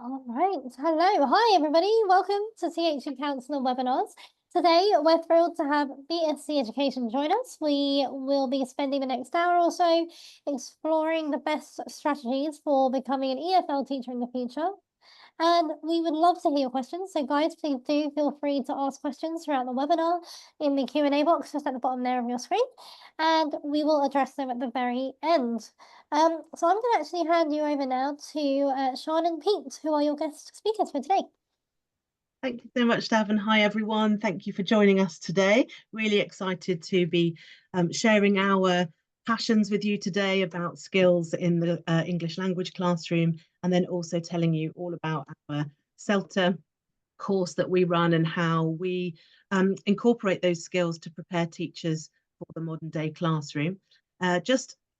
All right. Hello. Hi, everybody. Welcome to THE Council webinars. Today, we're thrilled to have BSC Education join us. We will be spending the next hour or so exploring the best strategies for becoming an EFL teacher in the future. And we would love to hear your questions. So guys, please do feel free to ask questions throughout the webinar in the Q&A box just at the bottom there of your screen. And we will address them at the very end. So I'm going to actually hand you over now to Sean and Pete, who are your guest speakers for today. Thank you so much, Dav, and hi everyone. Thank you for joining us today. Really excited to be sharing our passions with you today about skills in the English language classroom, and then also telling you all about our CELTA course that we run and how we incorporate those skills to prepare teachers for the modern day classroom.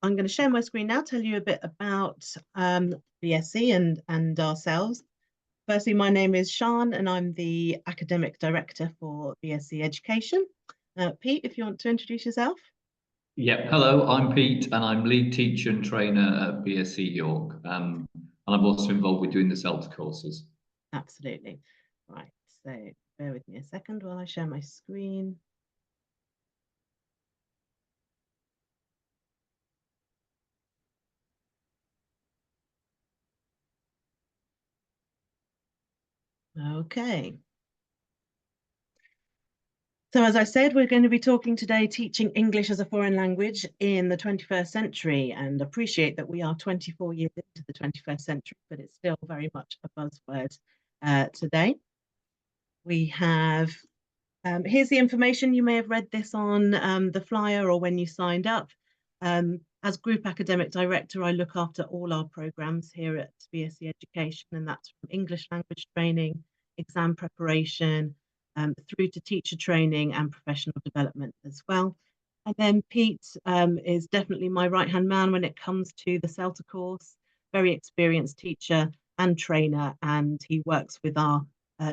I'm going to share my screen now, tell you a bit about BSC and ourselves. Firstly, my name is Sean and I'm the Academic Director for BSC Education. Pete, if you want to introduce yourself. Yep, hello, I'm Pete and I'm Lead Teacher and Trainer at BSC York. And I'm also involved with doing the CELTA courses. Absolutely. Right, so bear with me a second while I share my screen. Okay. So as I said, we're going to be talking today, teaching English as a foreign language in the 21st century, and appreciate that we are 24 years into the 21st century, but it's still very much a buzzword today. We have, here's the information. You may have read this on the flyer or when you signed up. As Group Academic Director, I look after all our programs here at BSC Education, and that's from English language training, exam preparation, through to teacher training and professional development as well. And then Pete is definitely my right-hand man when it comes to the CELTA course, very experienced teacher and trainer, and he works with our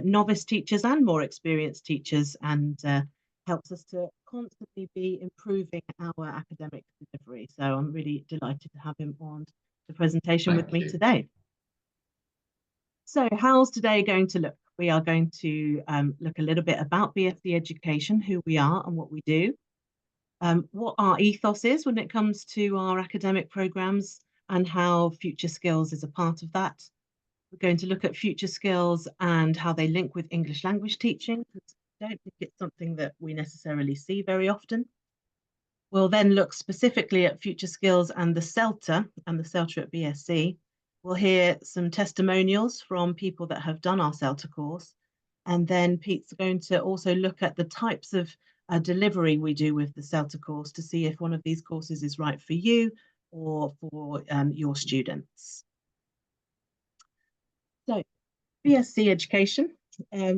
novice teachers and more experienced teachers and helps us to constantly be improving our academic delivery. So I'm really delighted to have him on the presentation with me today. So how's today going to look? We are going to look a little bit about BSC Education, who we are and what we do, what our ethos is when it comes to our academic programs and how Future Skills is a part of that. We're going to look at future skills and how they link with English language teaching, because I don't think it's something that we necessarily see very often. We'll then look specifically at future skills and the CELTA at BSC. We'll hear some testimonials from people that have done our CELTA course. And then Pete's going to also look at the types of delivery we do with the CELTA course to see if one of these courses is right for you or for your students. So, BSC Education,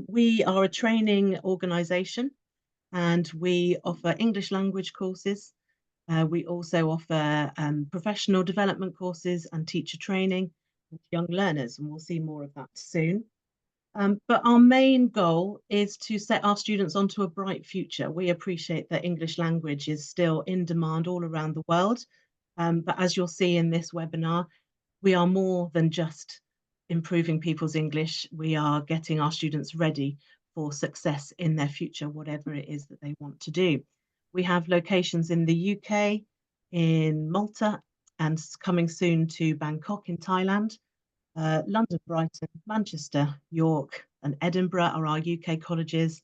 we are a training organisation and we offer English language courses. We also offer professional development courses and teacher training with young learners, and we'll see more of that soon. But our main goal is to set our students onto a bright future. We appreciate that English language is still in demand all around the world. But as you'll see in this webinar, we are more than just improving people's English. We are getting our students ready for success in their future, whatever it is that they want to do. We have locations in the UK, in Malta, and coming soon to Bangkok in Thailand. London, Brighton, Manchester, York, and Edinburgh are our UK colleges.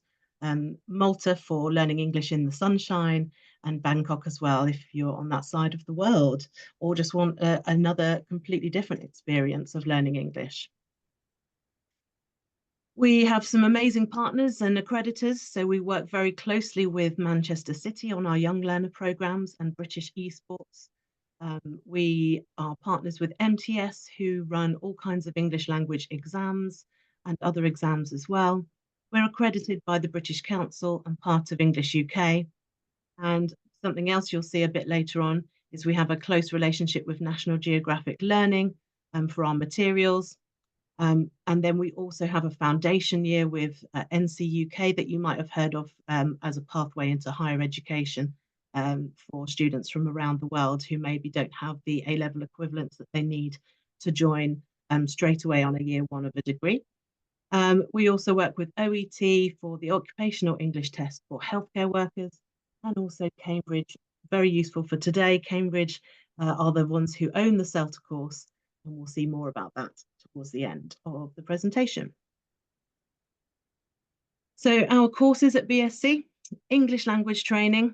Malta for learning English in the sunshine, and Bangkok as well if you're on that side of the world or just want another completely different experience of learning English. We have some amazing partners and accreditors, so we work very closely with Manchester City on our young learner programs and British eSports. We are partners with MTS, who run all kinds of English language exams and other exams as well. We're accredited by the British Council and part of English UK. And something else you'll see a bit later on is we have a close relationship with National Geographic Learning for our materials. And then we also have a foundation year with NC UK that you might have heard of as a pathway into higher education for students from around the world who maybe don't have the A-level equivalents that they need to join straight away on a year one of a degree. We also work with OET for the occupational English test for healthcare workers, and also Cambridge, very useful for today. Cambridge are the ones who own the CELTA course, and we'll see more about that towards the end of the presentation. So our courses at BSc, English language training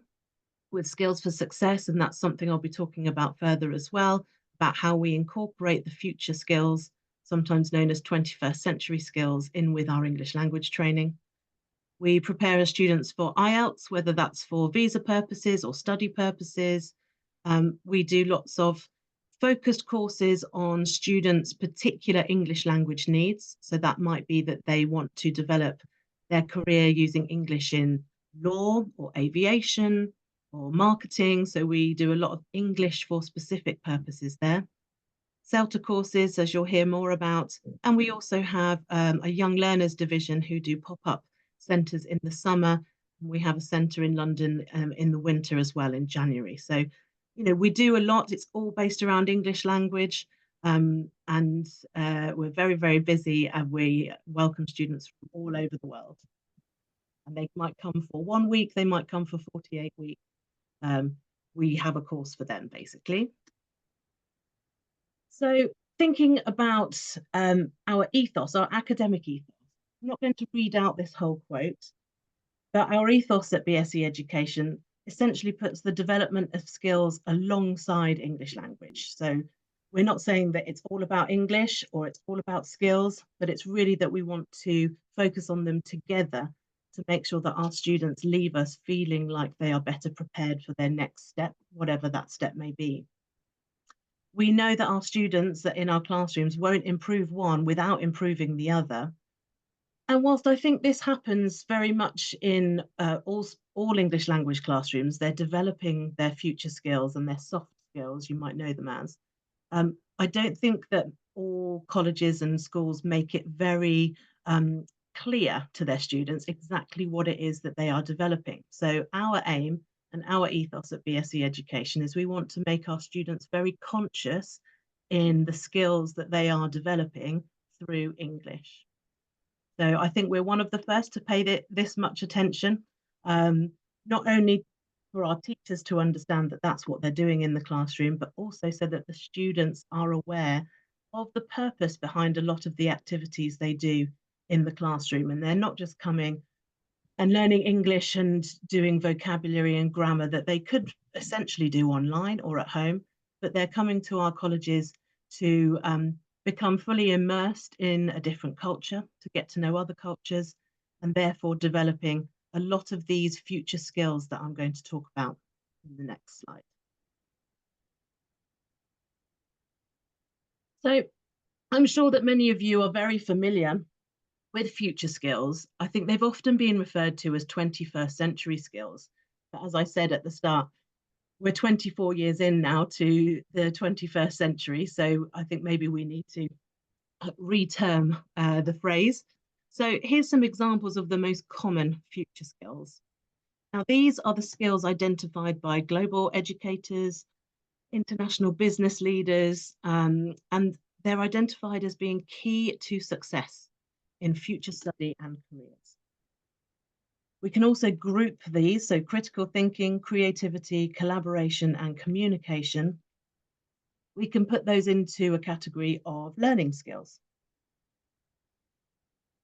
with skills for success, and that's something I'll be talking about further as well, about how we incorporate the future skills, sometimes known as 21st century skills, in with our English language training. We prepare our students for IELTS, whether that's for visa purposes or study purposes. We do lots of focused courses on students' particular English language needs. So that might be that they want to develop their career using English in law or aviation or marketing. So we do a lot of English for specific purposes there. CELTA courses, as you'll hear more about. And we also have a young learners division who do pop-up centres in the summer. We have a centre in London in the winter as well in January. So, you know, we do a lot. It's all based around English language. And we're very, very busy, and we welcome students from all over the world. And they might come for 1 week, they might come for 48 weeks. We have a course for them, basically. So thinking about our ethos, our academic ethos, I'm not going to read out this whole quote, but our ethos at BSc Education essentially puts the development of skills alongside English language. So we're not saying that it's all about English or it's all about skills, but it's really that we want to focus on them together to make sure that our students leave us feeling like they are better prepared for their next step, whatever that step may be. We know that our students that in our classrooms won't improve one without improving the other. And whilst I think this happens very much in all English language classrooms, they're developing their future skills and their soft skills, you might know them as. I don't think that all colleges and schools make it very clear to their students exactly what it is that they are developing. So our aim and our ethos at BSc Education is we want to make our students very conscious in the skills that they are developing through English. So I think we're one of the first to pay this much attention, not only for our teachers to understand that that's what they're doing in the classroom, but also so that the students are aware of the purpose behind a lot of the activities they do in the classroom. And they're not just coming and learning English and doing vocabulary and grammar that they could essentially do online or at home, but they're coming to our colleges to become fully immersed in a different culture, to get to know other cultures, and therefore developing a lot of these future skills that I'm going to talk about in the next slide. So I'm sure that many of you are very familiar with future skills. I think they've often been referred to as 21st century skills. But as I said at the start, we're 24 years in now to the 21st century. So I think maybe we need to reterm the phrase. So here's some examples of the most common future skills. Now, these are the skills identified by global educators, international business leaders, and they're identified as being key to success in future study and careers. We can also group these, so critical thinking, creativity, collaboration, and communication. We can put those into a category of learning skills.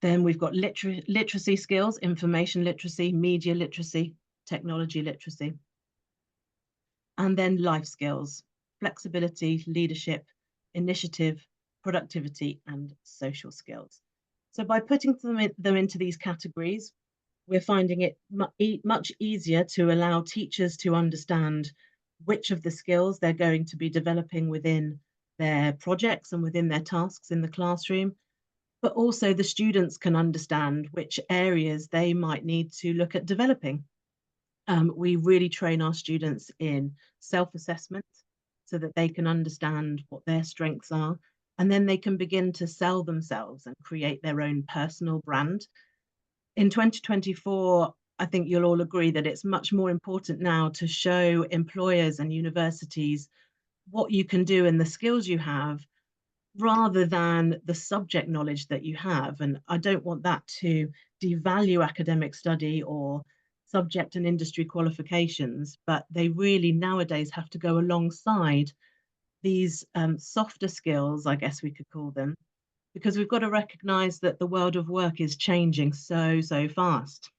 Then we've got literacy skills, information literacy, media literacy, technology literacy. And then life skills, flexibility, leadership, initiative, productivity, and social skills. So by putting them into these categories, we're finding it much easier to allow teachers to understand which of the skills they're going to be developing within their projects and within their tasks in the classroom, but also the students can understand which areas they might need to look at developing. We really train our students in self-assessment so that they can understand what their strengths are, and then they can begin to sell themselves and create their own personal brand. In 2024, I think you'll all agree that it's much more important now to show employers and universities what you can do and the skills you have, rather than the subject knowledge that you have. And I don't want that to devalue academic study or subject and industry qualifications, but they really nowadays have to go alongside these softer skills, I guess we could call them, because we've got to recognize that the world of work is changing so fast.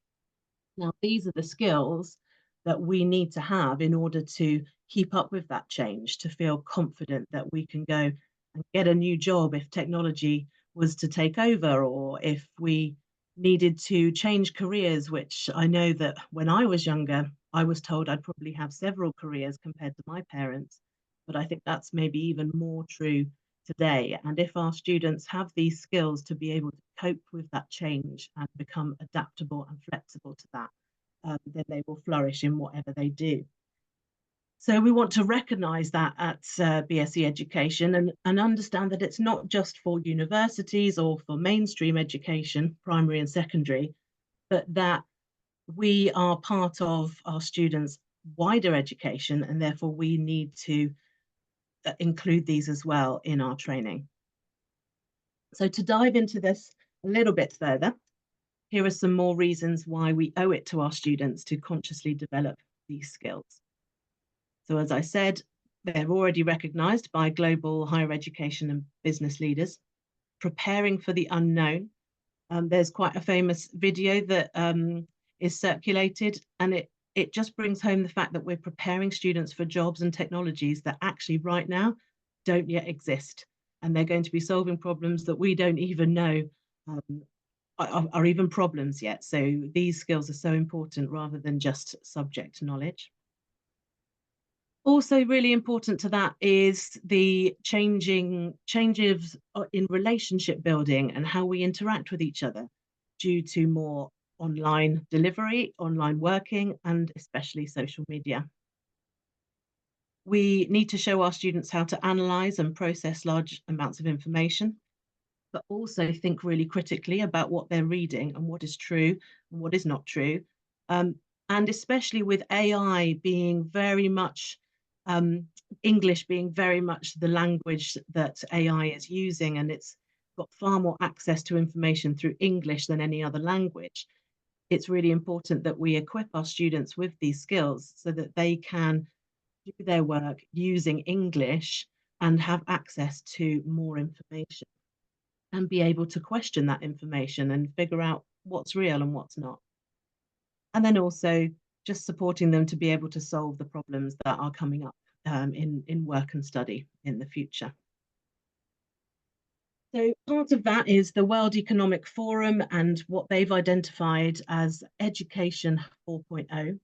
Now, these are the skills that we need to have in order to keep up with that change, to feel confident that we can go and get a new job if technology was to take over, or if we needed to change careers, which I know that when I was younger, I was told I'd probably have several careers compared to my parents. But I think that's maybe even more true today. And if our students have these skills to be able to cope with that change and become adaptable and flexible to that, then they will flourish in whatever they do. So we want to recognise that at BSc Education and understand that it's not just for universities or for mainstream education, primary and secondary, but that we are part of our students' wider education, and therefore we need to include these as well in our training. So to dive into this a little bit further, here are some more reasons why we owe it to our students to consciously develop these skills. So as I said, they're already recognised by global higher education and business leaders. Preparing for the unknown. There's quite a famous video that is circulated, and it just brings home the fact that we're preparing students for jobs and technologies that actually right now don't yet exist. And they're going to be solving problems that we don't even know are even problems yet. So these skills are so important rather than just subject knowledge. Also really important to that is the changes in relationship building and how we interact with each other due to more online delivery, online working, and especially social media. We need to show our students how to analyze and process large amounts of information, but also think really critically about what they're reading and what is true and what is not true. And especially with AI being very much English being very much the language that AI is using, and it's got far more access to information through English than any other language. It's really important that we equip our students with these skills so that they can do their work using English and have access to more information and be able to question that information and figure out what's real and what's not. And then also just supporting them to be able to solve the problems that are coming up in work and study in the future. So part of that is the World Economic Forum and what they've identified as Education 4.0.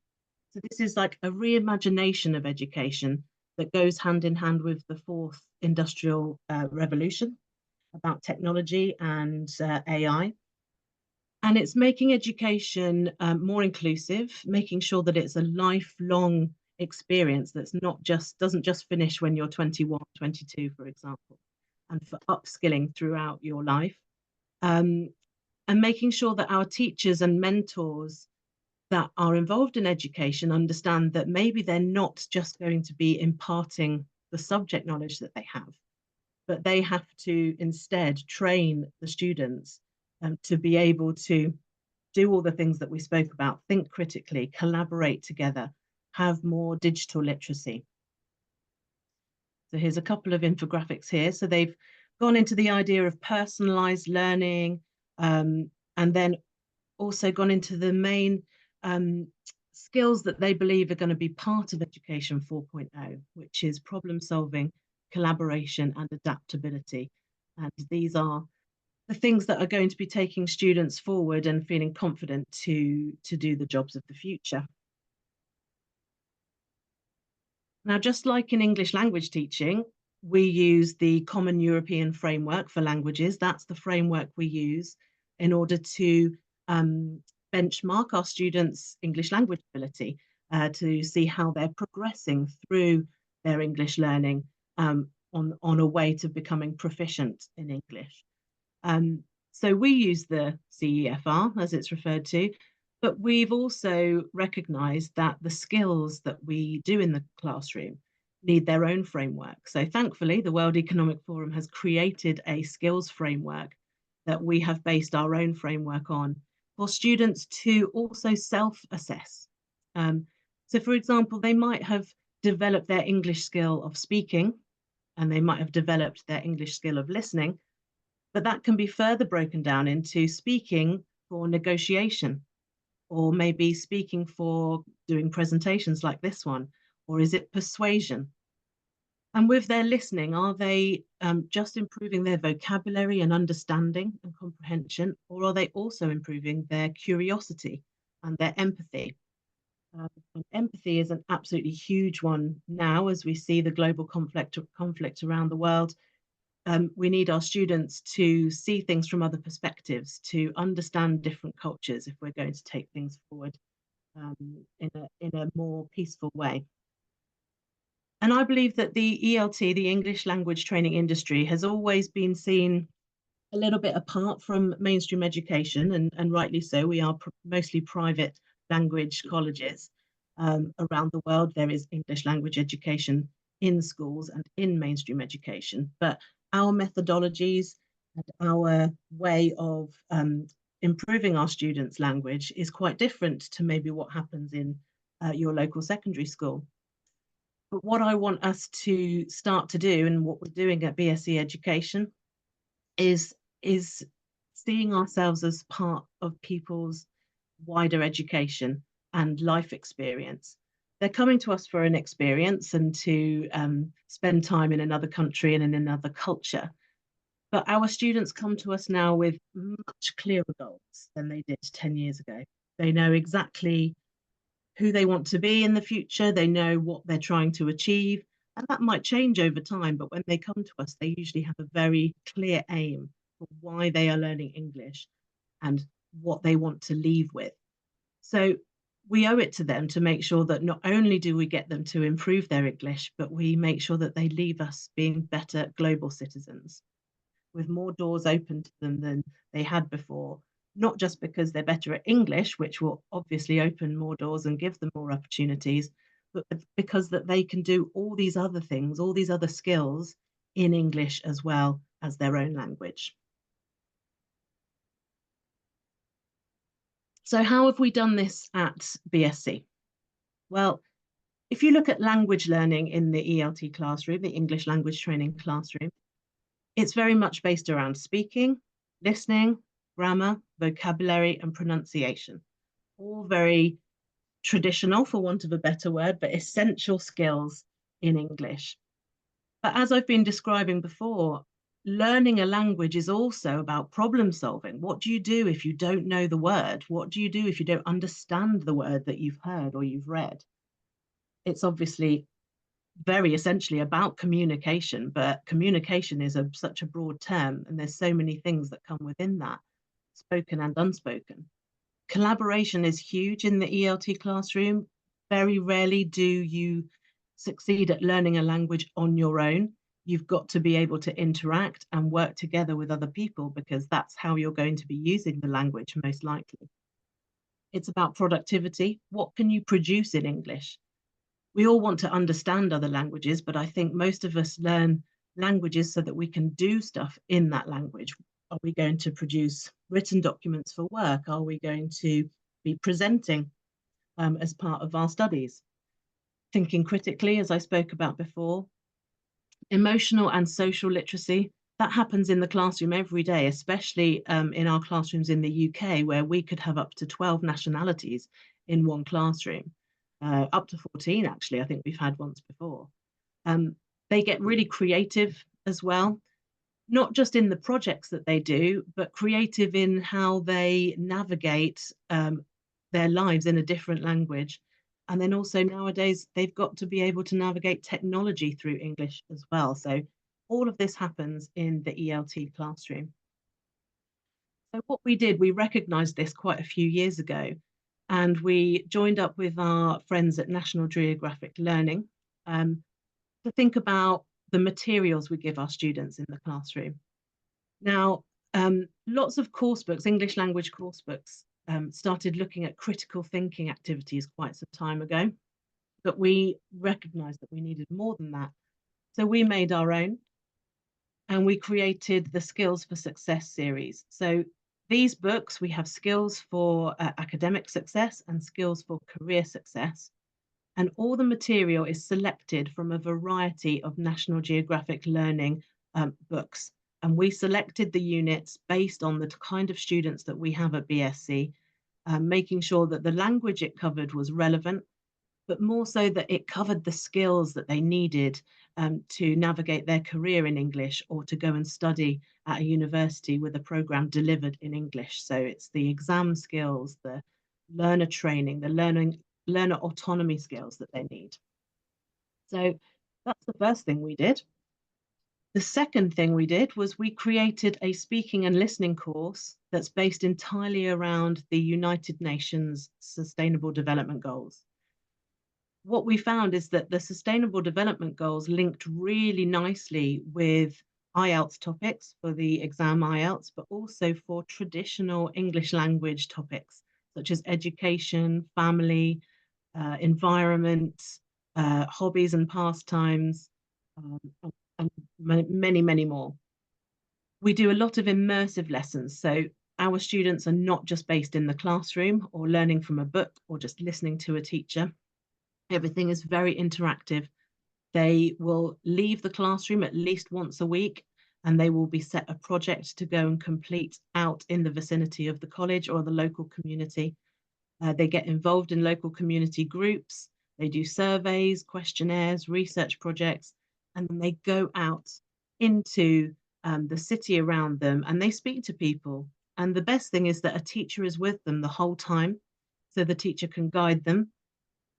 So this is like a reimagination of education that goes hand in hand with the fourth industrial revolution about technology and AI. And it's making education more inclusive, making sure that it's a lifelong experience that's not just doesn't just finish when you're 21, 22, for example, and for upskilling throughout your life. And making sure that our teachers and mentors that are involved in education understand that maybe they're not just going to be imparting the subject knowledge that they have, but they have to instead train the students to be able to do all the things that we spoke about, think critically, collaborate together, have more digital literacy. So here's a couple of infographics here. So they've gone into the idea of personalized learning, and then also gone into the main skills that they believe are going to be part of Education 4.0, which is problem solving, collaboration, and adaptability. And these are the things that are going to be taking students forward and feeling confident to do the jobs of the future. Now, just like in English language teaching, we use the Common European Framework for Languages. That's the framework we use in order to benchmark our students' English language ability to see how they're progressing through their English learning on a way to becoming proficient in English. So we use the CEFR, as it's referred to, but we've also recognised that the skills that we do in the classroom need their own framework. So thankfully, the World Economic Forum has created a skills framework that we have based our own framework on for students to also self-assess. So for example, they might have developed their English skill of speaking, and they might have developed their English skill of listening, but that can be further broken down into speaking for negotiation, or maybe speaking for doing presentations like this one, or is it persuasion? And with their listening, are they just improving their vocabulary and understanding and comprehension, or are they also improving their curiosity and their empathy? And empathy is an absolutely huge one now as we see the global conflict around the world. We need our students to see things from other perspectives, to understand different cultures if we're going to take things forward in a more peaceful way. And I believe that the ELT, the English language training industry, has always been seen a little bit apart from mainstream education, and rightly so. We are mostly private language colleges around the world. There is English language education in schools and in mainstream education, but our methodologies and our way of improving our students' language is quite different to maybe what happens in your local secondary school. But what I want us to start to do, and what we're doing at BSC Education, is seeing ourselves as part of people's wider education and life experience. They're coming to us for an experience and to spend time in another country and in another culture. But our students come to us now with much clearer goals than they did 10 years ago. They know exactly who they want to be in the future. They know what they're trying to achieve. And that might change over time, but when they come to us, they usually have a very clear aim for why they are learning English and what they want to leave with. So we owe it to them to make sure that not only do we get them to improve their English, but we make sure that they leave us being better global citizens with more doors open to them than they had before, not just because they're better at English, which will obviously open more doors and give them more opportunities, but because that they can do all these other things, all these other skills in English as well as their own language. So how have we done this at BSC? Well, if you look at language learning in the ELT classroom, the English language training classroom, it's very much based around speaking, listening, grammar, vocabulary, and pronunciation. All very traditional, for want of a better word, but essential skills in English. But as I've been describing before, learning a language is also about problem solving. What do you do if you don't know the word? What do you do if you don't understand the word that you've heard or you've read? It's obviously very essentially about communication, but communication is such a broad term, and there's so many things that come within that, spoken and unspoken. Collaboration is huge in the ELT classroom. Very rarely do you succeed at learning a language on your own. You've got to be able to interact and work together with other people, because that's how you're going to be using the language most likely. It's about productivity. What can you produce in English? We all want to understand other languages, but I think most of us learn languages so that we can do stuff in that language. Are we going to produce written documents for work? Are we going to be presenting as part of our studies? Thinking critically, as I spoke about before. Emotional and social literacy, that happens in the classroom every day, especially in our classrooms in the UK, where we could have up to 12 nationalities in one classroom. Up to 14, actually, I think we've had once before. They get really creative as well, not just in the projects that they do, but creative in how they navigate their lives in a different language. And then also nowadays, they've got to be able to navigate technology through English as well. So all of this happens in the ELT classroom. So what we did, we recognized this quite a few years ago, and we joined up with our friends at National Geographic Learning to think about the materials we give our students in the classroom. Now, lots of course books, English language course books, started looking at critical thinking activities quite some time ago. but we recognized that we needed more than that. So we made our own, and we created the Skills for Success series. So these books, we have skills for academic success and skills for career success. And all the material is selected from a variety of National Geographic learning books. And we selected the units based on the kind of students that we have at BSC, making sure that the language it covered was relevant, but more so that it covered the skills that they needed to navigate their career in English or to go and study at a university with a program delivered in English. So it's the exam skills, the learner training, the learner autonomy skills that they need. So that's the first thing we did. The second thing we did was we created a speaking and listening course that's based entirely around the United Nations Sustainable Development Goals. What we found is that the Sustainable Development Goals linked really nicely with IELTS topics for the exam IELTS, but also for traditional English language topics, such as education, family, environment, hobbies and pastimes, and many, many more. We do a lot of immersive lessons. So our students are not just based in the classroom or learning from a book or just listening to a teacher. Everything is very interactive. They will leave the classroom at least once a week, and they will be set a project to go and complete out in the vicinity of the college or the local community. They get involved in local community groups. They do surveys, questionnaires, research projects, and then they go out into the city around them and they speak to people. And the best thing is that a teacher is with them the whole time, so the teacher can guide them,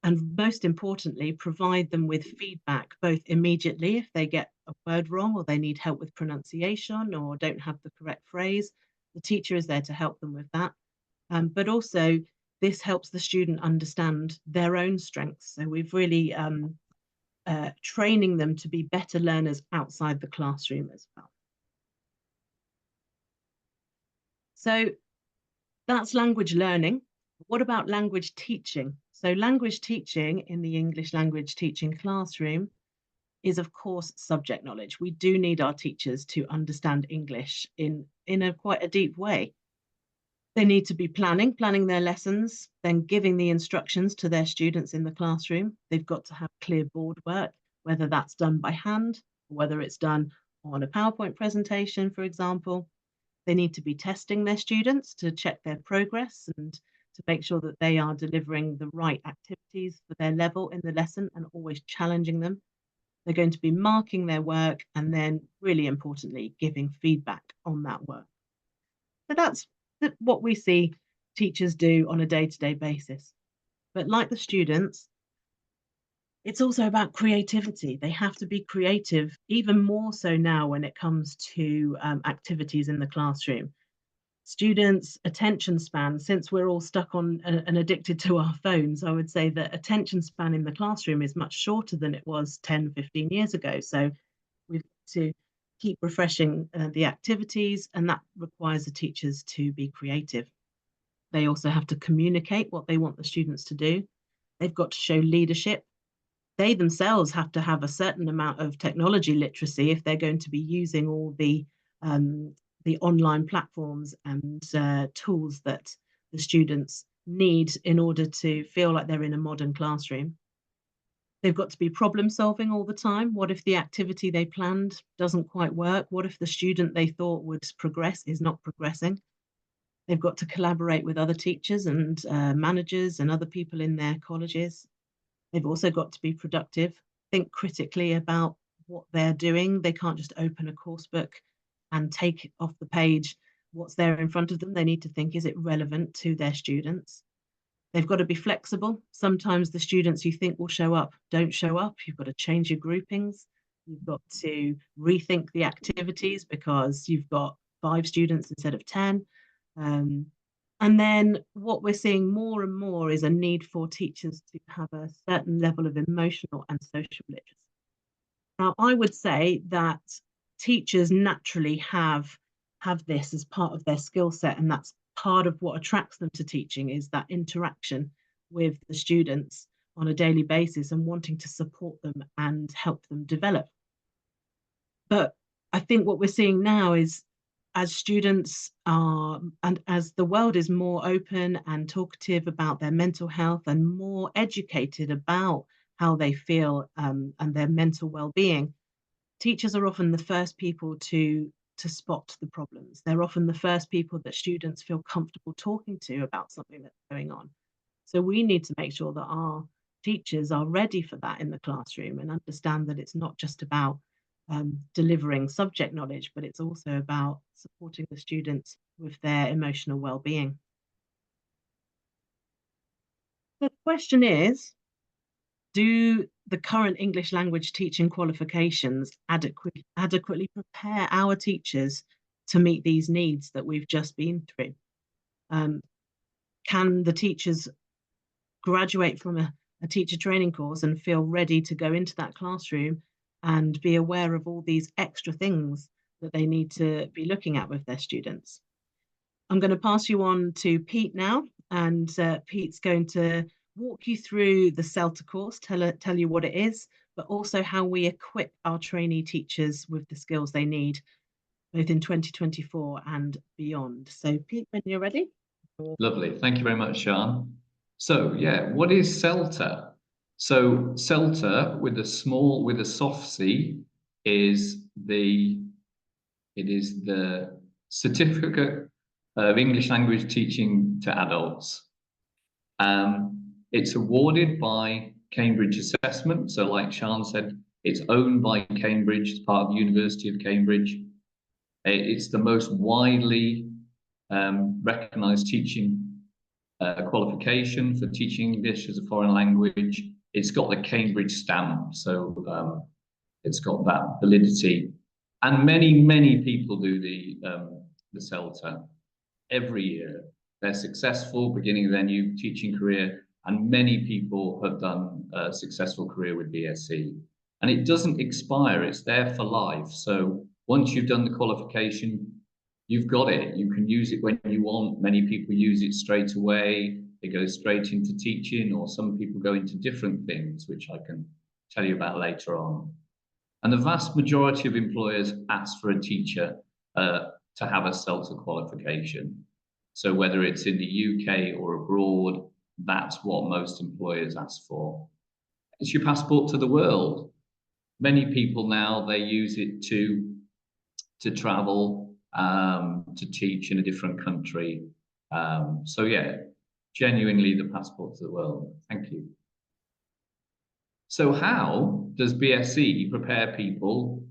and most importantly, provide them with feedback, both immediately if they get a word wrong or they need help with pronunciation or don't have the correct phrase. The teacher is there to help them with that. But also, this helps the student understand their own strengths. So we've really training them to be better learners outside the classroom as well. So that's language learning. What about language teaching? So language teaching in the English language teaching classroom is, of course, subject knowledge. We do need our teachers to understand English in a quite a deep way. They need to be planning their lessons, then giving the instructions to their students in the classroom. They've got to have clear board work, whether that's done by hand, or whether it's done on a PowerPoint presentation, for example. They need to be testing their students to check their progress and to make sure that they are delivering the right activities for their level in the lesson and always challenging them. They're going to be marking their work and then, really importantly, giving feedback on that work. So that's what we see teachers do on a day-to-day basis. But like the students, it's also about creativity. They have to be creative, even more so now when it comes to activities in the classroom. Students' attention span, since we're all stuck on and addicted to our phones, I would say that attention span in the classroom is much shorter than it was 10, 15 years ago. So we've got to keep refreshing the activities, and that requires the teachers to be creative. They also have to communicate what they want the students to do. They've got to show leadership. They themselves have to have a certain amount of technology literacy if they're going to be using all the online platforms and tools that the students need in order to feel like they're in a modern classroom. They've got to be problem solving all the time. What if the activity they planned doesn't quite work? What if the student they thought would progress is not progressing? They've got to collaborate with other teachers and managers and other people in their colleges. They've also got to be productive, think critically about what they're doing. They can't just open a course book and take off the page what's there in front of them. They need to think, is it relevant to their students? They've got to be flexible. Sometimes the students you think will show up don't show up. You've got to change your groupings. You've got to rethink the activities because you've got 5 students instead of 10. And then what we're seeing more and more is a need for teachers to have a certain level of emotional and social literacy. Now, I would say that teachers naturally have this as part of their skill set, and that's part of what attracts them to teaching, is that interaction with the students on a daily basis and wanting to support them and help them develop. But I think what we're seeing now is, as students are, and as the world is more open and talkative about their mental health and more educated about how they feel and their mental well-being, teachers are often the first people to spot the problems. They're often the first people that students feel comfortable talking to about something that's going on. So we need to make sure that our teachers are ready for that in the classroom and understand that it's not just about delivering subject knowledge, but it's also about supporting the students with their emotional well-being. The question is, do the current English language teaching qualifications adequately prepare our teachers to meet these needs that we've just been through? Can the teachers graduate from a teacher training course and feel ready to go into that classroom and be aware of all these extra things that they need to be looking at with their students? I'm going to pass you on to Pete now, and Pete's going to walk you through the CELTA course, tell you what it is, but also how we equip our trainee teachers with the skills they need, both in 2024 and beyond. So Pete, when you're ready. Lovely. Thank you very much, Sian. So yeah, what is CELTA? So CELTA with a soft C is the Certificate of English Language Teaching to Adults. It's awarded by Cambridge Assessment. So like Sian said, it's owned by Cambridge, it's part of the University of Cambridge. It's the most widely recognised teaching qualification for teaching English as a foreign language. It's got the Cambridge stamp, so it's got that validity. And many people do the CELTA every year. They're successful beginning their new teaching career, and many people have done a successful career with BSc. And it doesn't expire, it's there for life. So once you've done the qualification, you've got it. You can use it when you want. Many people use it straight away. They go straight into teaching, or some people go into different things, which I can tell you about later on. And the vast majority of employers ask for a teacher to have a CELTA qualification. So whether it's in the UK or abroad, that's what most employers ask for. It's your passport to the world. Many people now, they use it to travel, to teach in a different country. So yeah, genuinely the passport to the world. Thank you. So how does BSc prepare people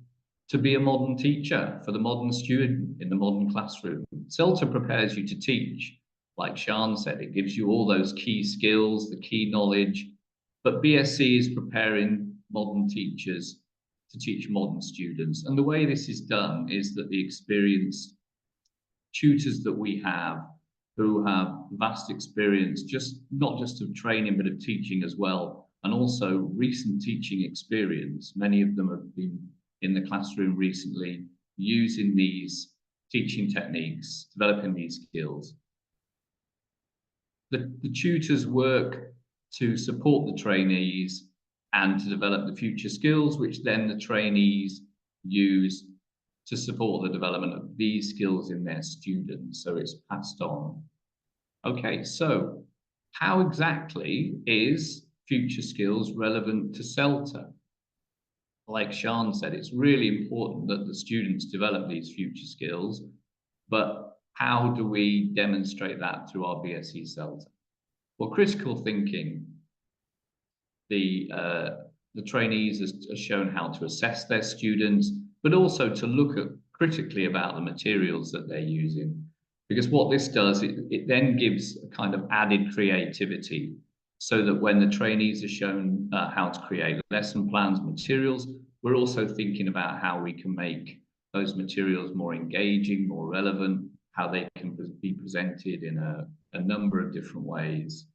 to be a modern teacher for the modern student in the modern classroom? CELTA prepares you to teach. Like Sian said, it gives you all those key skills, the key knowledge, but BSc is preparing modern teachers to teach modern students. And the way this is done is that the experienced tutors that we have, who have vast experience, not just of training, but of teaching as well, and also recent teaching experience. Many of them have been in the classroom recently using these teaching techniques, developing these skills. The tutors work to support the trainees and to develop the future skills, which then the trainees use to support the development of these skills in their students. So it's passed on. Okay, so how exactly is future skills relevant to CELTA? Like Sian said, it's really important that the students develop these future skills, but how do we demonstrate that through our BSc CELTA? Well, critical thinking, the trainees are shown how to assess their students, but also to look at critically about the materials that they're using. Because what this does, it then gives a kind of added creativity, so that when the trainees are shown how to create lesson plans, materials, we're also thinking about how we can make those materials more engaging, more relevant, how they can be presented in a number of different ways.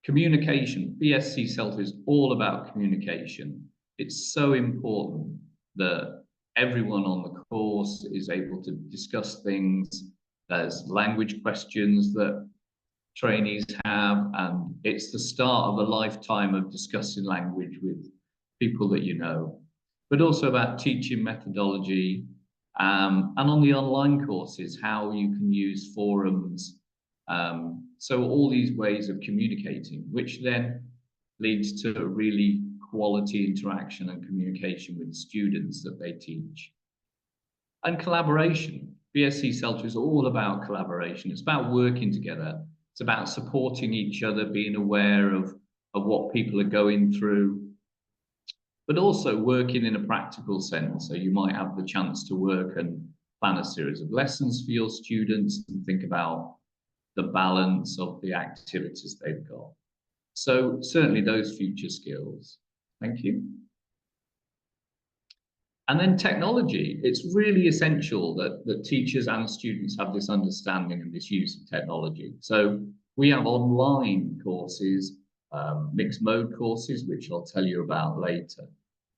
Communication, BSc CELTA is all about communication. It's so important that everyone on the course is able to discuss things. There's language questions that trainees have, and it's the start of a lifetime of discussing language with people that you know, but also about teaching methodology, and on the online courses, how you can use forums. So all these ways of communicating, which then leads to really quality interaction and communication with students that they teach. And collaboration. BSC CELTA is all about collaboration. It's about working together. It's about supporting each other, being aware of what people are going through, but also working in a practical sense. So you might have the chance to work and plan a series of lessons for your students and think about the balance of the activities they've got. So certainly those future skills. Thank you. And then technology. It's really essential that teachers and students have this understanding and this use of technology. So we have online courses, mixed mode courses, which I'll tell you about later.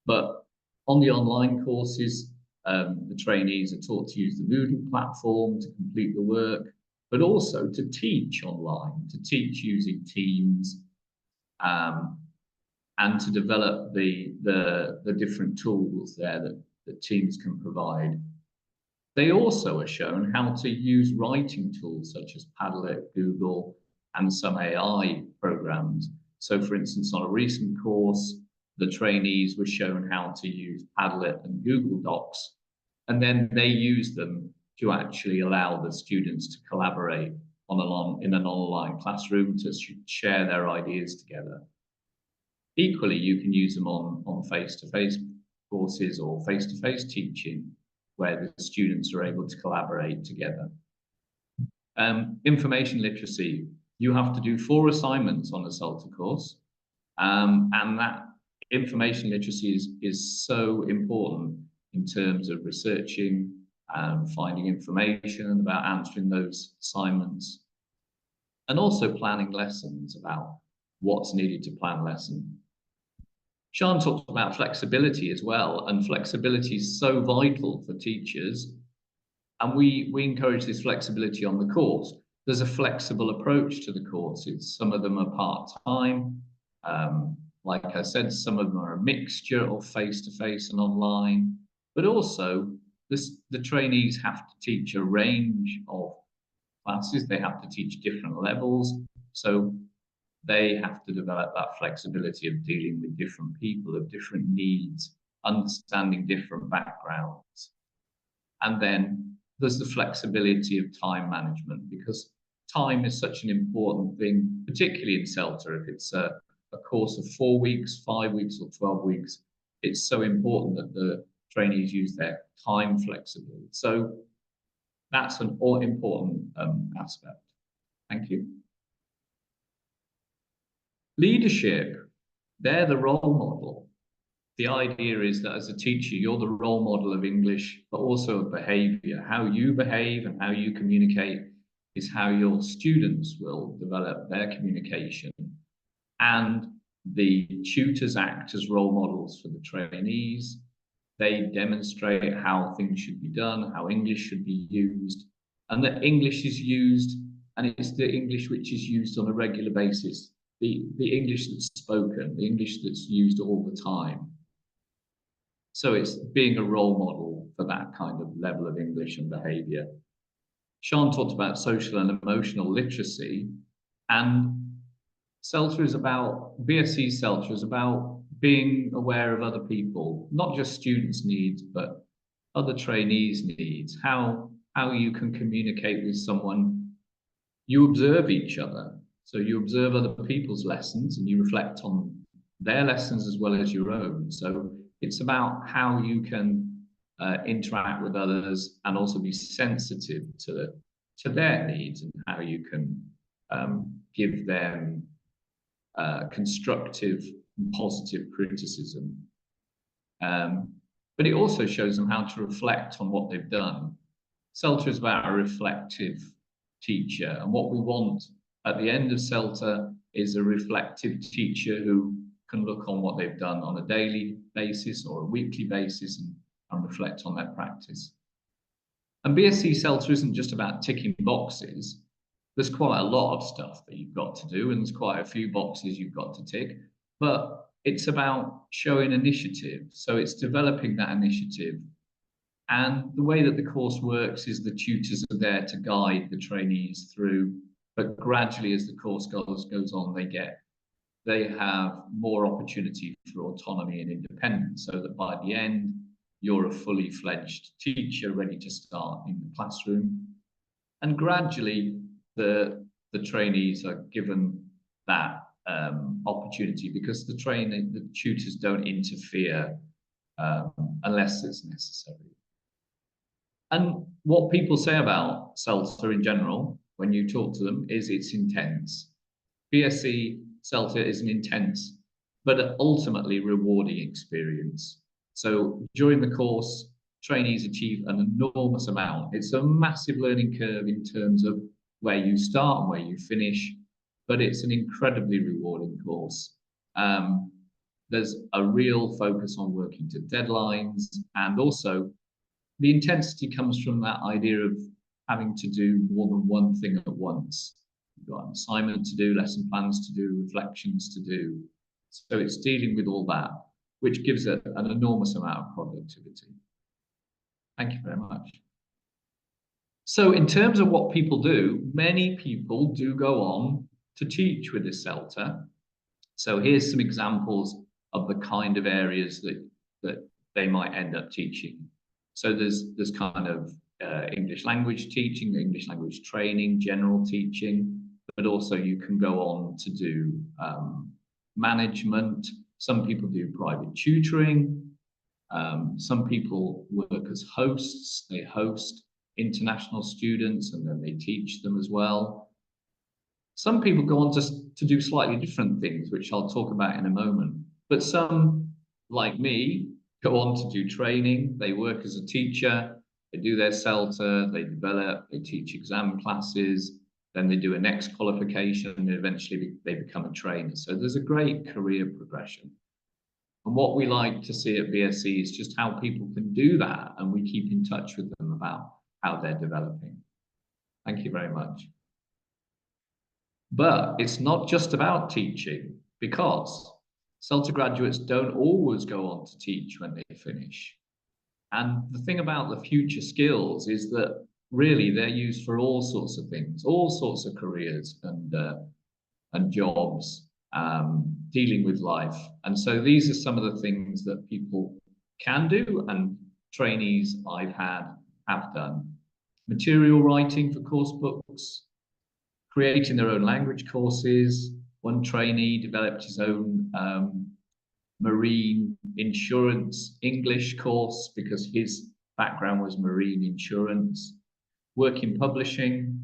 But on the online courses, the trainees are taught to use the Moodle platform to complete the work, but also to teach online, to teach using Teams, and to develop the different tools there that Teams can provide. They also are shown how to use writing tools such as Padlet, Google, and some AI programs. So for instance, on a recent course, the trainees were shown how to use Padlet and Google Docs, and then they use them to actually allow the students to collaborate in an online classroom to share their ideas together. Equally, you can use them on face-to-face courses or face-to-face teaching, where the students are able to collaborate together. Information literacy. You have to do 4 assignments on a CELTA course, and that information literacy is so important in terms of researching and finding information and about answering those assignments, and also planning lessons about what's needed to plan lesson. Sean talked about flexibility as well, and flexibility is so vital for teachers. And we encourage this flexibility on the course. There's a flexible approach to the courses. Some of them are part-time. Like I said, some of them are a mixture of face-to-face and online, but also the trainees have to teach a range of classes. They have to teach different levels. So they have to develop that flexibility of dealing with different people of different needs, understanding different backgrounds. And then there's the flexibility of time management, because time is such an important thing, particularly in CELTA. If it's a course of 4 weeks, 5 weeks, or 12 weeks, it's so important that the trainees use their time flexibly. So that's an important aspect. Thank you. Leadership, they're the role model. The idea is that as a teacher, you're the role model of English, but also of behavior. How you behave and how you communicate is how your students will develop their communication. And the tutors act as role models for the trainees. They demonstrate how things should be done, how English should be used, and that English is used, and it's the English which is used on a regular basis. The English that's spoken, the English that's used all the time. So it's being a role model for that kind of level of English and behavior. Sean talked about social and emotional literacy, and CELTA is about, BSC CELTA is about being aware of other people, not just students' needs, but other trainees' needs, how you can communicate with someone. You observe each other. So you observe other people's lessons and you reflect on their lessons as well as your own. So it's about how you can interact with others and also be sensitive to their needs, and how you can give them constructive and positive criticism. But it also shows them how to reflect on what they've done. CELTA is about a reflective teacher, and what we want at the end of CELTA is a reflective teacher who can look on what they've done on a daily basis or a weekly basis and reflect on their practice. And BSC CELTA isn't just about ticking boxes. there's quite a lot of stuff that you've got to do, and there's quite a few boxes you've got to tick, but it's about showing initiative. So it's developing that initiative. And the way that the course works is the tutors are there to guide the trainees through, but gradually as the course goes on, they have more opportunity for autonomy and independence, so that by the end, you're a fully fledged teacher ready to start in the classroom. And gradually, the trainees are given that opportunity, because the tutors don't interfere unless it's necessary. And what people say about CELTA in general, when you talk to them, is it's intense. BSc CELTA is an intense, but ultimately rewarding experience. So during the course, trainees achieve an enormous amount. It's a massive learning curve in terms of where you start and where you finish, but it's an incredibly rewarding course. There's a real focus on working to deadlines, and also the intensity comes from that idea of having to do more than one thing at once. You've got an assignment to do, lesson plans to do, reflections to do. So it's dealing with all that, which gives it an enormous amount of productivity. Thank you very much. So in terms of what people do, many people do go on to teach with this CELTA. So here's some examples of the kind of areas that they might end up teaching. So there's kind of English language teaching, English language training, general teaching, but also you can go on to do management. Some people do private tutoring. Some people work as hosts. They host international students and then they teach them as well. Some people go on to do slightly different things, which I'll talk about in a moment. But some, like me, go on to do training. They work as a teacher. They do their CELTA. They develop. They teach exam classes. Then they do a next qualification, and eventually they become a trainer. So there's a great career progression. And what we like to see at BSc is just how people can do that, and we keep in touch with them about how they're developing. Thank you very much. But it's not just about teaching, because CELTA graduates don't always go on to teach when they finish. And the thing about the future skills is that really they're used for all sorts of things, all sorts of careers and jobs, dealing with life. And so these are some of the things that people can do, and trainees I've had have done. Material writing for course books, creating their own language courses. One trainee developed his own marine insurance English course because his background was marine insurance. Work in publishing,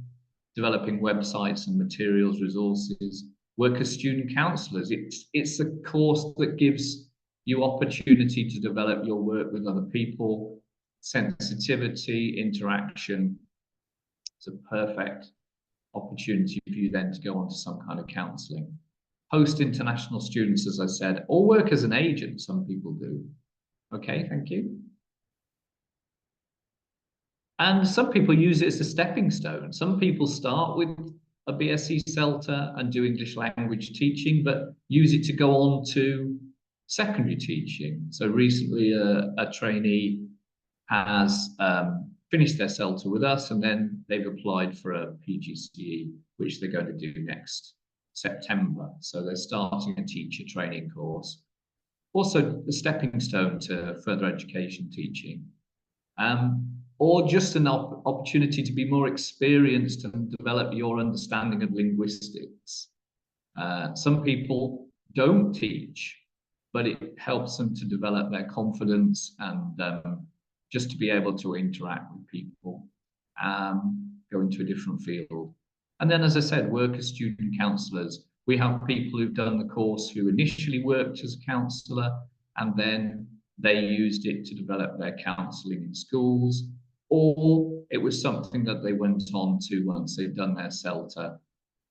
developing websites and materials resources. Work as student counsellors. It's a course that gives you opportunity to develop your work with other people, sensitivity, interaction. It's a perfect opportunity for you then to go on to some kind of counselling. Host international students, as I said, or work as an agent, some people do. Okay, thank you. And some people use it as a stepping stone. Some people start with a BSc CELTA and do English language teaching, but use it to go on to secondary teaching. So recently a trainee has finished their CELTA with us, and then they've applied for a PGCE, which they're going to do next September. So they're starting a teacher training course. Also a stepping stone to further education teaching. Or just an opportunity to be more experienced and develop your understanding of linguistics. Some people don't teach, but it helps them to develop their confidence and just to be able to interact with people, go into a different field. And then, as I said, work as student counsellors. We have people who've done the course who initially worked as a counsellor, and then they used it to develop their counselling in schools, or it was something that they went on to once they'd done their CELTA.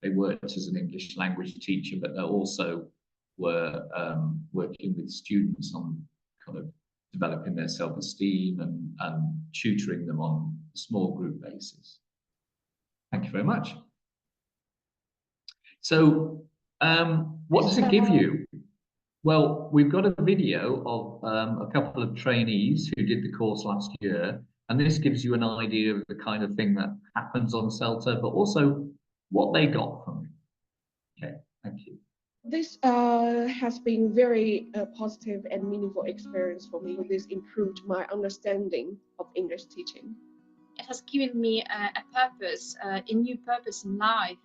They worked as an English language teacher, but they also were working with students on kind of developing their self-esteem and tutoring them on a small group basis. Thank you very much. So what does it give you? Well, we've got a video of a couple of trainees who did the course last year, and this gives you an idea of the kind of thing that happens on CELTA, but also what they got from it. Okay, thank you. This has been very positive and meaningful experience for me. This improved my understanding of English teaching. It has given me a purpose, a new purpose in life,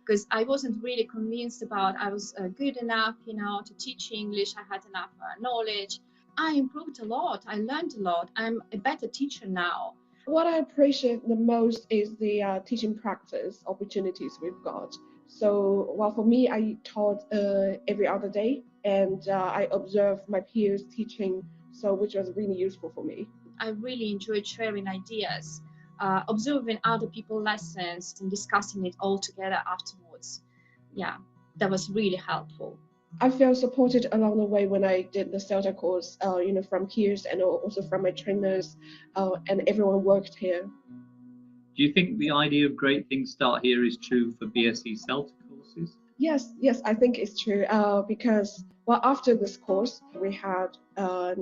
because I wasn't really convinced about I was good enough, to teach English. I had enough knowledge. I improved a lot. I learned a lot. I'm a better teacher now. What I appreciate the most is the teaching practice opportunities we've got. So, well, for me, I taught every other day, and I observed my peers teaching, so which was really useful for me. I really enjoyed sharing ideas, observing other people's lessons and discussing it all together afterwards. Yeah, that was really helpful. I felt supported along the way when I did the CELTA course, from peers and also from my trainers, and everyone worked here. Do you think the idea of Great Things Start Here is true for BSc CELTA courses? Yes, I think it's true, because, well, after this course, we had a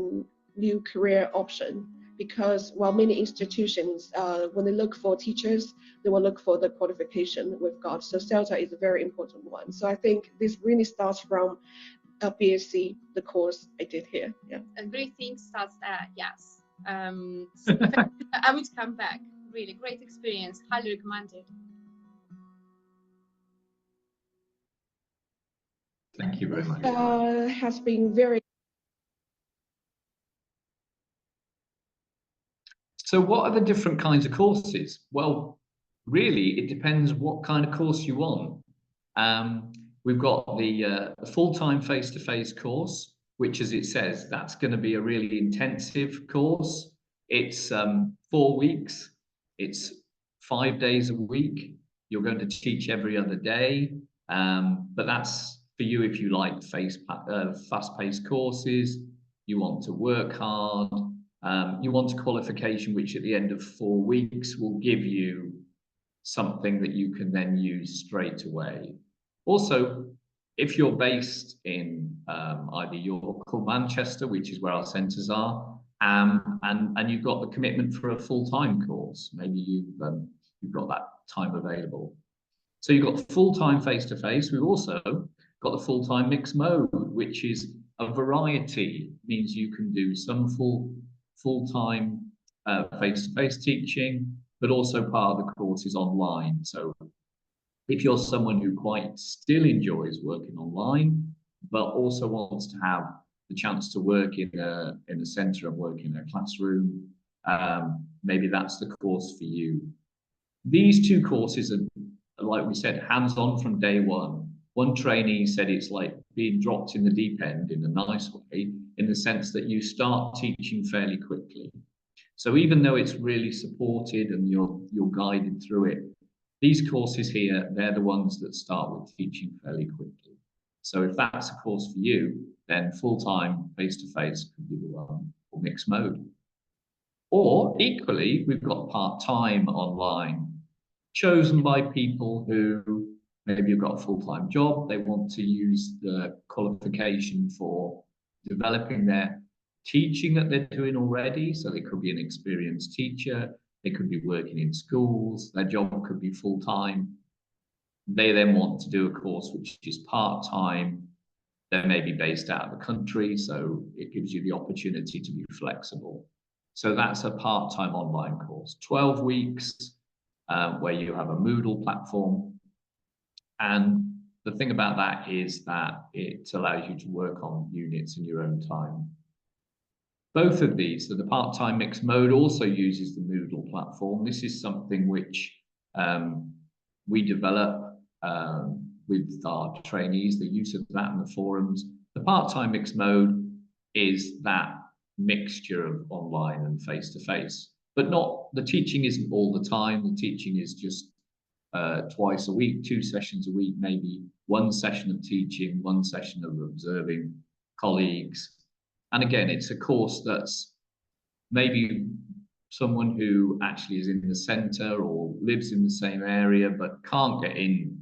new career option, because, well, many institutions, when they look for teachers, they will look for the qualification we've got. So CELTA is a very important one. So I think this really starts from BSc, the course I did here. Yeah. A great thing starts there, yes. So I would come back. Really great experience, highly recommended. Thank you very much. Has been very. So what are the different kinds of courses? Well, really, it depends what kind of course you want. We've got the full-time face-to-face course, which, as it says, that's going to be a really intensive course. It's 4 weeks. It's 5 days a week. You're going to teach every other day, but that's for you if you like fast-paced courses. You want to work hard. You want a qualification which at the end of 4 weeks will give you something that you can then use straight away. Also, if you're based in either York or Manchester, which is where our centres are, and you've got the commitment for a full-time course, maybe you've got that time available. So you've got full-time face-to-face. We've also got the full-time mixed mode, which is a variety. It means you can do some full-time face-to-face teaching, but also part of the course is online. So if you're someone who quite still enjoys working online, but also wants to have the chance to work in a centre and work in a classroom, maybe that's the course for you. These two courses are, like we said, hands-on from day one. One trainee said it's like being dropped in the deep end in a nice way, in the sense that you start teaching fairly quickly. So even though it's really supported and you're guided through it, these courses here, they're the ones that start with teaching fairly quickly. So if that's a course for you, then full-time face-to-face could be the one, or mixed mode. Or equally, we've got part-time online, chosen by people who maybe have got a full-time job. They want to use the qualification for developing their teaching that they're doing already. So they could be an experienced teacher. They could be working in schools. Their job could be full-time. They then want to do a course which is part-time. They may be based out of the country, so it gives you the opportunity to be flexible. So that's a part-time online course, 12 weeks, where you have a Moodle platform. And the thing about that is that it allows you to work on units in your own time. Both of these, so the part-time mixed mode also uses the Moodle platform. This is something which we develop with our trainees, the use of that in the forums. The part-time mixed mode is that mixture of online and face-to-face, but not, the teaching isn't all the time. The teaching is just twice a week, 2 sessions a week, maybe 1 session of teaching, 1 session of observing colleagues. And again, it's a course that's maybe someone who actually is in the centre or lives in the same area but can't get in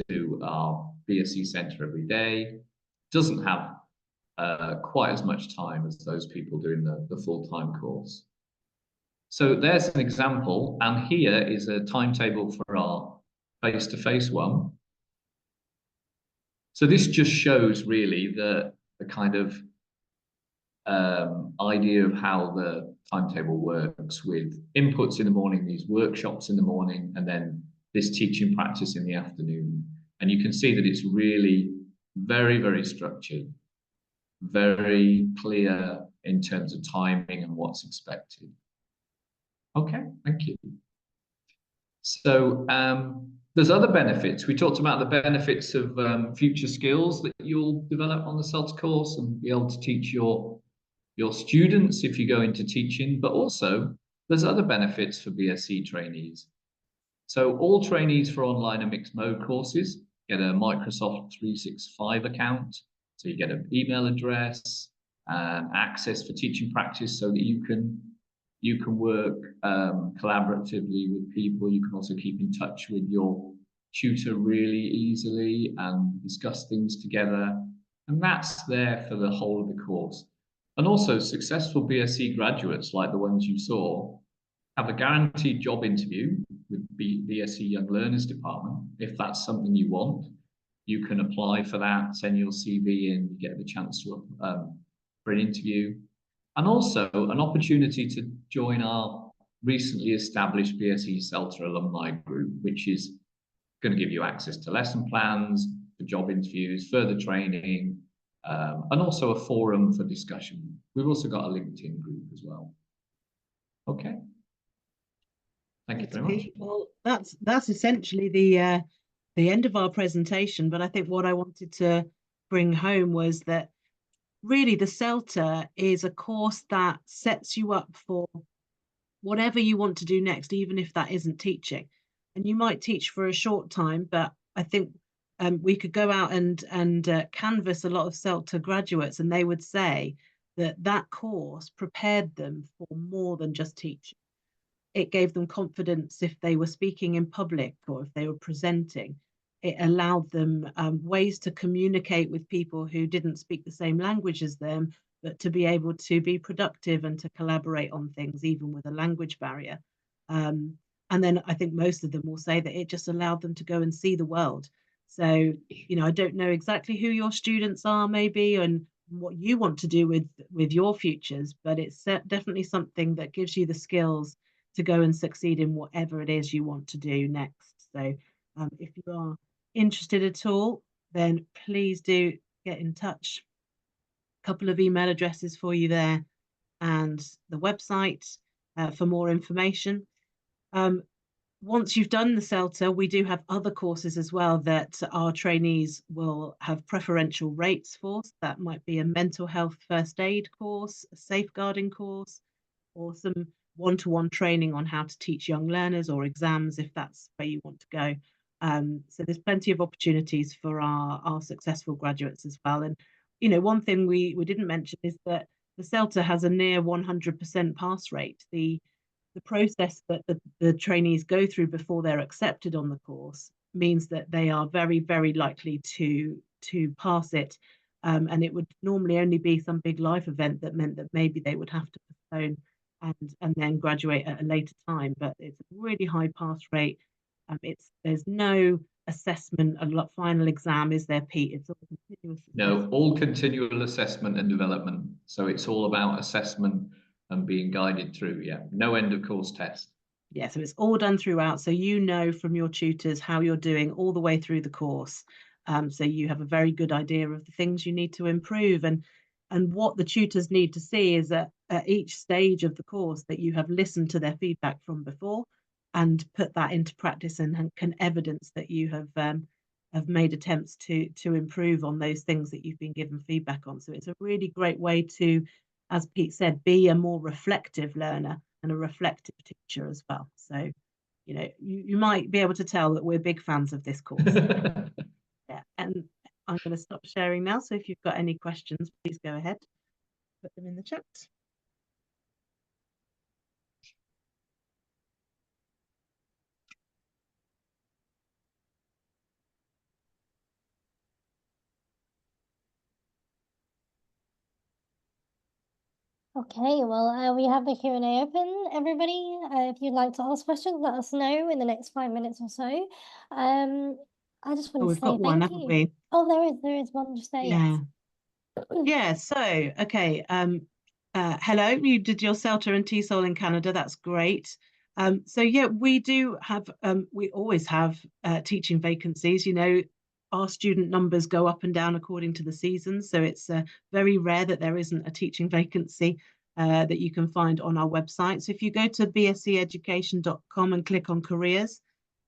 to our BSc Centre every day, doesn't have quite as much time as those people doing the full-time course. So there's an example, and here is a timetable for our face-to-face one. So this just shows really the kind of idea of how the timetable works, with inputs in the morning, these workshops in the morning, and then this teaching practice in the afternoon. And you can see that it's really very, very structured, very clear in terms of timing and what's expected. Okay, thank you. So there's other benefits. We talked about the benefits of future skills that you'll develop on the CELTA course and be able to teach your students if you go into teaching, but also there's other benefits for BSc trainees. So all trainees for online and mixed mode courses get a Microsoft 365 account. So you get an email address and access for teaching practice so that you can work collaboratively with people. You can also keep in touch with your tutor really easily and discuss things together. And that's there for the whole of the course. And also successful BSc graduates, like the ones you saw, have a guaranteed job interview with BSc Young Learners Department. If that's something you want, you can apply for that, send your CV in, you get the chance to for an interview. And also an opportunity to join our recently established BSc CELTA alumni group, which is going to give you access to lesson plans, for job interviews, further training, and also a forum for discussion. We've also got a LinkedIn group as well. Okay. Thank you very much. Well, that's essentially the end of our presentation. But I think what I wanted to bring home was that really the CELTA is a course that sets you up for whatever you want to do next, even if that isn't teaching. And you might teach for a short time, but I think we could go out and canvass a lot of CELTA graduates, and they would say that that course prepared them for more than just teaching. It gave them confidence if they were speaking in public or if they were presenting. It allowed them ways to communicate with people who didn't speak the same language as them, but to be able to be productive and to collaborate on things, even with a language barrier. And then I think most of them will say that it just allowed them to go and see the world. So, you know, I don't know exactly who your students are maybe and what you want to do with your futures, but it's definitely something that gives you the skills to go and succeed in whatever it is you want to do next. So if you are interested at all, then please do get in touch. A couple of email addresses for you there and the website for more information. Once you've done the CELTA, we do have other courses as well that our trainees will have preferential rates for. So that might be a mental health first aid course, a safeguarding course, or some one-to-one training on how to teach young learners or exams if that's where you want to go. So there's plenty of opportunities for our successful graduates as well. And, you know, one thing we didn't mention is that the CELTA has a near 100% pass rate. The process that the trainees go through before they're accepted on the course means that they are very, very likely to pass it. And it would normally only be some big life event that meant that maybe they would have to postpone and then graduate at a later time. But it's a really high pass rate. There's no assessment, a final exam, is there, Pete? It's all continuous. No, all continual assessment and development. So it's all about assessment and being guided through. Yeah, no end of course test. Yeah, so it's all done throughout. So you know from your tutors how you're doing all the way through the course. So you have a very good idea of the things you need to improve, and what the tutors need to see is that at each stage of the course that you have listened to their feedback from before and put that into practice and can evidence that you have made attempts to improve on those things that you've been given feedback on. So it's a really great way to, as Pete said, be a more reflective learner and a reflective teacher as well. So, you know, you might be able to tell that we're big fans of this course. Yeah, and I'm going to stop sharing now. So if you've got any questions, please go ahead, put them in the chat. Okay, well, we have the Q&A open, everybody. If you'd like to ask questions, let us know in the next 5 minutes or so. I just Oh, want to we've say got one, thank haven't you. we? Oh, there is one just there, Yeah. yes. Yeah, so, okay. Hello, you did your CELTA and TESOL in Canada. That's great. So yeah, we do have, we always have teaching vacancies. You know, our student numbers go up and down according to the seasons. So it's very rare that there isn't a teaching vacancy that you can find on our website. So if you go to bsceducation.com and click on careers,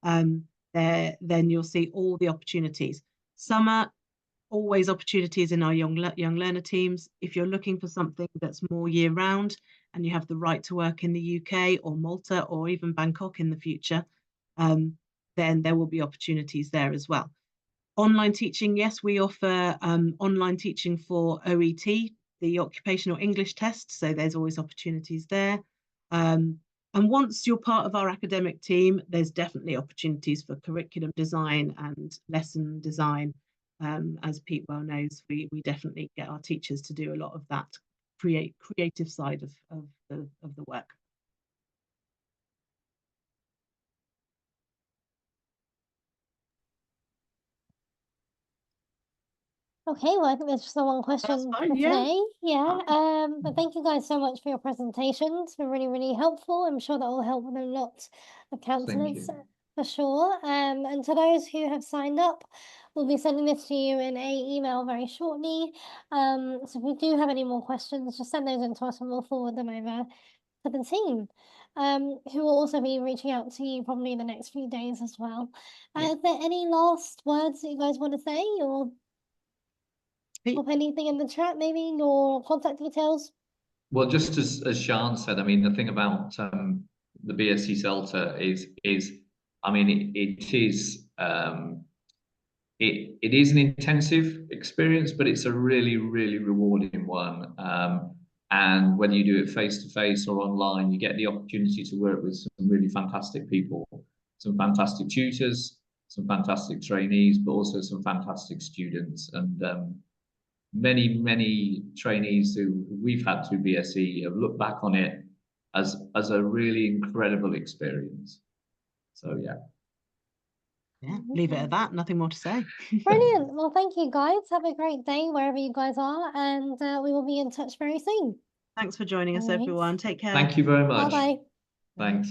then you'll see all the opportunities. Summer, always opportunities in our young learner teams. If you're looking for something that's more year round and you have the right to work in the UK or Malta or even Bangkok in the future, then there will be opportunities there as well. Online teaching, yes, we offer online teaching for OET, the occupational English test. So there's always opportunities there. And once you're part of our academic team, there's definitely opportunities for curriculum design and lesson design. As Pete well knows, we definitely get our teachers to do a lot of that creative side of the work. Okay, well, I think that's just the one question fine, for yeah. today. Yeah. But thank you guys so much for your presentations. It's been really, really helpful. I'm sure that will help with a lot of counselors you. for sure. And to those who have signed up, we'll be sending this to you in a email very shortly. So if you do have any more questions, just send those in to us and we'll forward them over to the team. Who will also be reaching out to you probably in the next few days as well. Yeah. Is there any last words that you guys want to say, or pop anything in the chat, maybe your contact details? Well, just as Sian said, I mean, the thing about the BSc CELTA is I mean, it is it is an intensive experience, but it's a really, really rewarding one. And whether you do it face to face or online, you get the opportunity to work with some really fantastic people, some fantastic tutors, some fantastic trainees, but also some fantastic students. And many trainees who we've had through BSc have looked back on it as a really incredible experience. So yeah. Yeah, leave it at that. Nothing more to say. Brilliant. Well, thank you guys. Have a great day wherever you guys are, and we will be in touch very soon. Thanks for joining us, All right. everyone. Take care. Thank you very much. Bye-bye. Thanks.